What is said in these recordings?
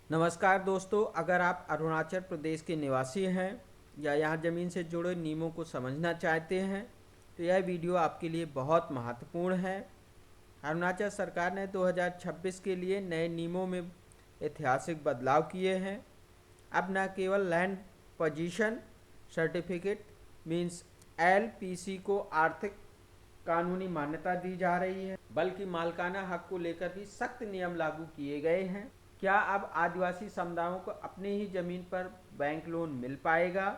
नमस्कार दोस्तों, अगर आप अरुणाचल प्रदेश के निवासी हैं या यहाँ ज़मीन से जुड़े नियमों को समझना चाहते हैं तो यह वीडियो आपके लिए बहुत महत्वपूर्ण है। अरुणाचल सरकार ने 2026 के लिए नए नियमों में ऐतिहासिक बदलाव किए हैं। अब न केवल land position certificate means LPC को आर्थिक कानूनी मान्यता दी जा रही है, बल्कि मालिकाना हक को लेकर भी सख्त नियम लागू किए गए हैं। क्या अब आदिवासी समुदायों को अपनी ही जमीन पर बैंक लोन मिल पाएगा?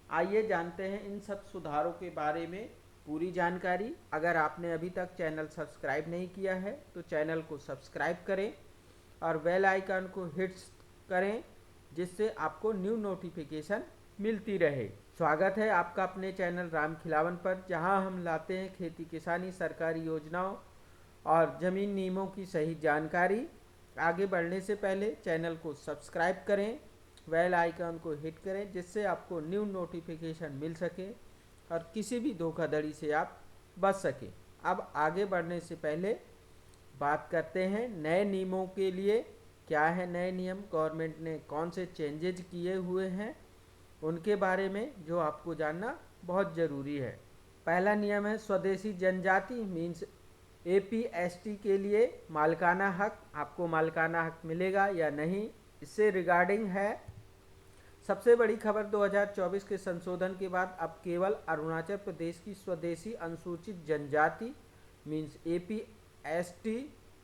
आइए जानते हैं इन सब सुधारों के बारे में पूरी जानकारी। अगर आपने अभी तक चैनल सब्सक्राइब नहीं किया है तो चैनल को सब्सक्राइब करें और बेल आइकन को हिट करें, जिससे आपको न्यू नोटिफिकेशन मिलती रहे। स्वागत है आपका अपने चैनल राम खिलावन पर, जहां हम लाते हैं खेती किसानी, सरकारी योजनाओं और ज़मीन नियमों की सही जानकारी। आगे बढ़ने से पहले चैनल को सब्सक्राइब करें, बेल आइकन को हिट करें, जिससे आपको न्यू नोटिफिकेशन मिल सके और किसी भी धोखाधड़ी से आप बच सकें। अब आगे बढ़ने से पहले बात करते हैं नए नियमों के लिए। क्या है नए नियम, गवर्नमेंट ने कौन से चेंजेज किए हुए हैं, उनके बारे में जो आपको जानना बहुत ज़रूरी है। पहला नियम है स्वदेशी जनजाति मीन्स एपीएसटी के लिए मालिकाना हक। आपको मालिकाना हक मिलेगा या नहीं, इससे रिगार्डिंग है सबसे बड़ी खबर। 2024 के संशोधन के बाद अब केवल अरुणाचल प्रदेश की स्वदेशी अनुसूचित जनजाति मीन्स एपीएसटी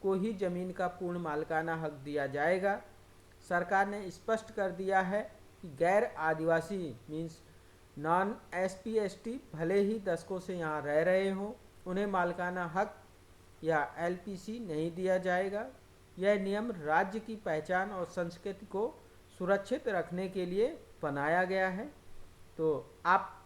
को ही जमीन का पूर्ण मालिकाना हक दिया जाएगा। सरकार ने स्पष्ट कर दिया है कि गैर आदिवासी मीन्स नॉन एसपी/एसटी भले ही दशकों से यहाँ रह रहे हों, उन्हें मालिकाना हक या एलपीसी नहीं दिया जाएगा। यह नियम राज्य की पहचान और संस्कृति को सुरक्षित रखने के लिए बनाया गया है, तो आप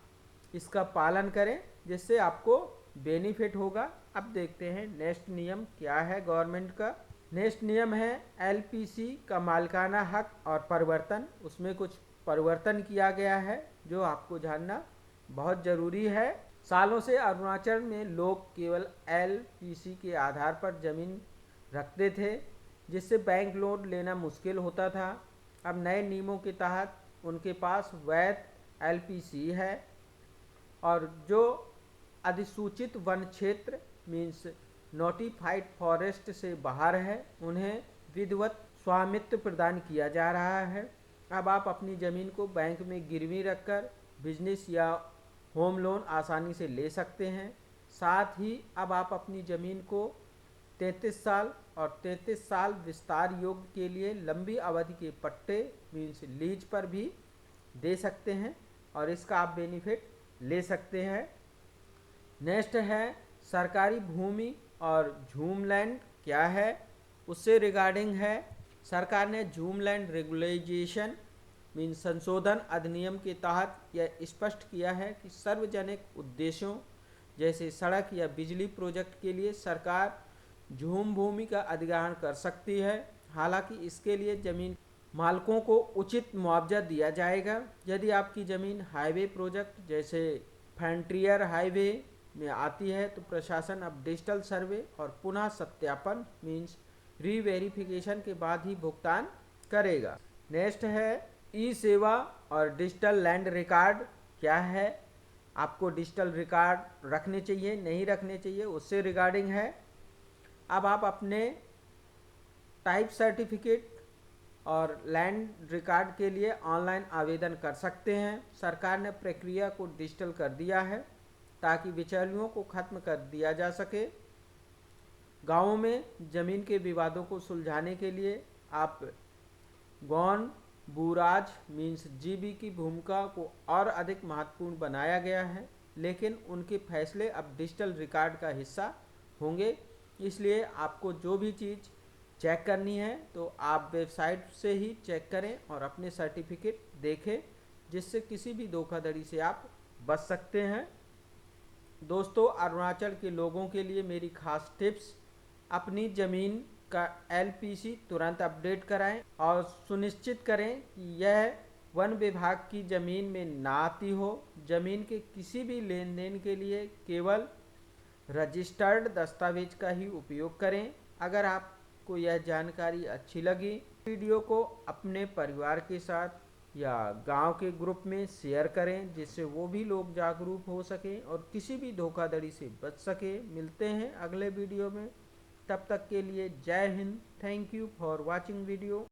इसका पालन करें, जिससे आपको बेनिफिट होगा। अब देखते हैं नेक्स्ट नियम क्या है गवर्नमेंट का। नेक्स्ट नियम है एलपीसी का मालिकाना हक और परिवर्तन। उसमें कुछ परिवर्तन किया गया है जो आपको जानना बहुत ज़रूरी है। सालों से अरुणाचल में लोग केवल एलपीसी के आधार पर ज़मीन रखते थे, जिससे बैंक लोन लेना मुश्किल होता था। अब नए नियमों के तहत उनके पास वैध एलपीसी है और जो अधिसूचित वन क्षेत्र मीन्स नोटिफाइड फॉरेस्ट से बाहर है, उन्हें विधिवत स्वामित्व प्रदान किया जा रहा है। अब आप अपनी ज़मीन को बैंक में गिरवी रखकर बिजनेस या होम लोन आसानी से ले सकते हैं। साथ ही अब आप अपनी ज़मीन को 33 साल और 33 साल विस्तार योग्य के लिए लंबी अवधि के पट्टे मीन्स लीज पर भी दे सकते हैं और इसका आप बेनिफिट ले सकते हैं। नेक्स्ट है सरकारी भूमि और झूमलैंड क्या है, उससे रिगार्डिंग है। सरकार ने झूमलैंड रेगुलेशन मीन संशोधन अधिनियम के तहत यह स्पष्ट किया है कि सार्वजनिक उद्देश्यों जैसे सड़क या बिजली प्रोजेक्ट के लिए सरकार झूम भूमि का अधिग्रहण कर सकती है। हालांकि इसके लिए ज़मीन मालिकों को उचित मुआवजा दिया जाएगा। यदि आपकी ज़मीन हाईवे प्रोजेक्ट जैसे फ्रंटियर हाईवे में आती है तो प्रशासन अब डिजिटल सर्वे और पुनः सत्यापन मीन्स रीवेरिफिकेशन के बाद ही भुगतान करेगा। नेक्स्ट है ई सेवा और डिजिटल लैंड रिकॉर्ड क्या है, आपको डिजिटल रिकॉर्ड रखने चाहिए नहीं रखने चाहिए, उससे रिगार्डिंग है। अब आप अपने टाइप सर्टिफिकेट और लैंड रिकॉर्ड के लिए ऑनलाइन आवेदन कर सकते हैं। सरकार ने प्रक्रिया को डिजिटल कर दिया है ताकि बिचौलियों को खत्म कर दिया जा सके। गाँवों में ज़मीन के विवादों को सुलझाने के लिए आप गौन बूराज मीन्स जीबी की भूमिका को और अधिक महत्वपूर्ण बनाया गया है, लेकिन उनके फैसले अब डिजिटल रिकॉर्ड का हिस्सा होंगे। इसलिए आपको जो भी चीज़ चेक करनी है तो आप वेबसाइट से ही चेक करें और अपने सर्टिफिकेट देखें, जिससे किसी भी धोखाधड़ी से आप बच सकते हैं। दोस्तों, अरुणाचल के लोगों के लिए मेरी खास टिप्स, अपनी ज़मीन का एलपीसी तुरंत अपडेट कराएं और सुनिश्चित करें कि यह वन विभाग की ज़मीन में ना आती हो। ज़मीन के किसी भी लेन देन के लिए केवल रजिस्टर्ड दस्तावेज का ही उपयोग करें। अगर आपको यह जानकारी अच्छी लगी वीडियो को अपने परिवार के साथ या गांव के ग्रुप में शेयर करें, जिससे वो भी लोग जागरूक हो सकें और किसी भी धोखाधड़ी से बच सके। मिलते हैं अगले वीडियो में, तब तक के लिए जय Hind. Thank you for watching video.